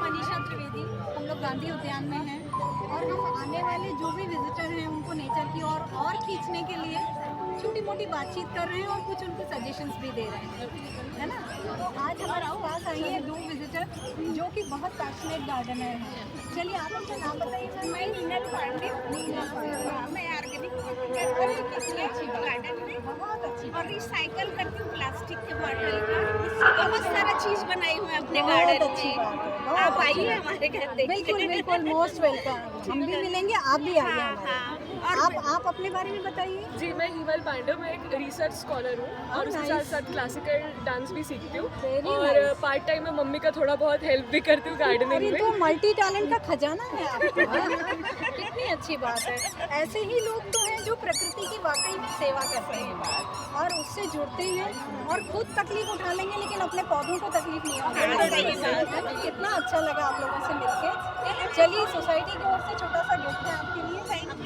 मनीषा त्रिवेदी। हम लोग गांधी उद्यान में हैं और हम आने वाले जो भी विजिटर हैं उनको नेचर की और खींचने के लिए छोटी मोटी बातचीत कर रहे हैं और कुछ उनको सजेशंस भी दे रहे हैं, है ना। तो आज हमारे पास आई है 2 विजिटर जो कि बहुत पैशनेट गार्डनर हैं। चलिए आप अपना नाम बताइए। मैं मीनल पांडे। मैं ऑर्गेनिक कितनी अच्छी गार्डन में बहुत अच्छी और रिसाइकल करती हूँ प्लास्टिक के बॉटल का। बहुत सारा चीज बनाई हूँ अपने गार्डन में। आप आइए हमारे घर देखिए। बिल्कुल बिल्कुल, मोस्ट वेलकम। हम भी मिलेंगे, आप भी आइए हमारे। आप अपने बारे में बताइए। जी, मैं हीमल पांडे, मैं एक रिसर्च स्कॉलर हूँ और उसके साथ साथ क्लासिकल डांस भी सीखती हूँ और पार्ट टाइम में मम्मी का थोड़ा बहुत हेल्प भी करती हूँ गार्डनिंग में। तो मल्टी टैलेंट का खजाना है आपका। कितनी अच्छी बात है। ऐसे ही लोग तो हैं जो प्रकृति की वाकई में सेवा करते हैं और उससे जुड़ते हैं और खुद तकलीफ उठा लेंगे लेकिन अपने पौधों को तकलीफ नहीं होगी। कितना अच्छा लगा आप लोगों से मिलके। चलिए, सोसाइटी की ओर से छोटा सा गिफ्ट है आपके लिए।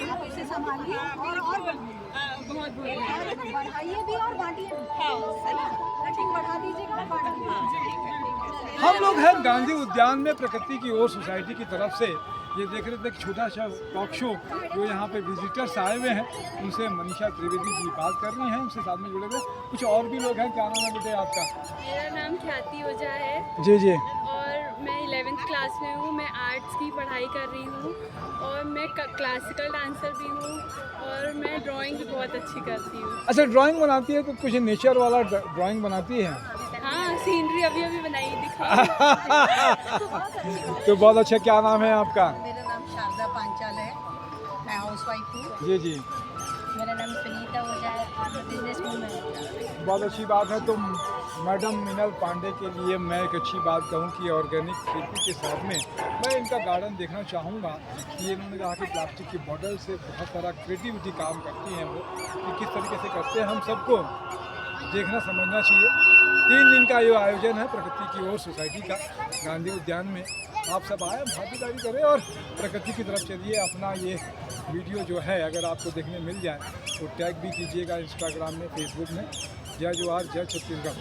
आप इसे संभालिए और बहुत बढ़ाइए भी और बांटिए भी। बढ़ा दीजिएगा और बांटिए। हम लोग हैं गांधी उद्यान में प्रकृति की ओर सोसाइटी की तरफ से ये देख रहे थे कि छोटा सा टॉक शो जो यहाँ पे विजिटर्स आए हुए हैं उनसे मनीषा त्रिवेदी जी बात करनी है, उनसे साथ में जुड़े हुए कुछ और भी लोग हैं। क्या नाम है बेटे आपका? मेरा नाम ख्याति ओझा है जी जी। और मैं 11th क्लास में हूँ। मैं आर्ट्स की पढ़ाई कर रही हूँ और मैं क्लासिकल डांसर भी हूँ और मैं ड्राइंग भी बहुत अच्छी करती हूँ। अच्छा, ड्राइंग बनाती है तो कुछ नेचर वाला ड्राइंग बनाती है? हाँ, सीनरी अभी बनाई दिखाई। तो बहुत अच्छा। क्या नाम है आपका? मेरा नाम शारदा पांचाल है। मैं हाउसवाइफ हूँ। जी जी। मेरा नाम सुनीता ओझा है और मैं बिजनेस वूमेन। बहुत अच्छी बात है। तो मैडम मीनल पांडे के लिए मैं एक अच्छी बात कहूँ कि ऑर्गेनिक खेती के साथ में मैं इनका गार्डन देखना चाहूँगा कि इन्होंने कहा कि प्लास्टिक की बॉटल से बहुत सारा क्रिएटिविटी काम करती हैं वो, कि किस तरीके से करते हैं हम सबको देखना समझना चाहिए। 3 दिन का ये आयोजन है प्रकृति की ओर सोसाइटी का गांधी उद्यान में। आप सब आए, भागीदारी करें और प्रकृति की तरफ चलिए। अपना ये वीडियो जो है अगर आपको देखने मिल जाए तो टैग भी कीजिएगा इंस्टाग्राम में, फेसबुक में। जय जोहार, जय छत्तीसगढ़।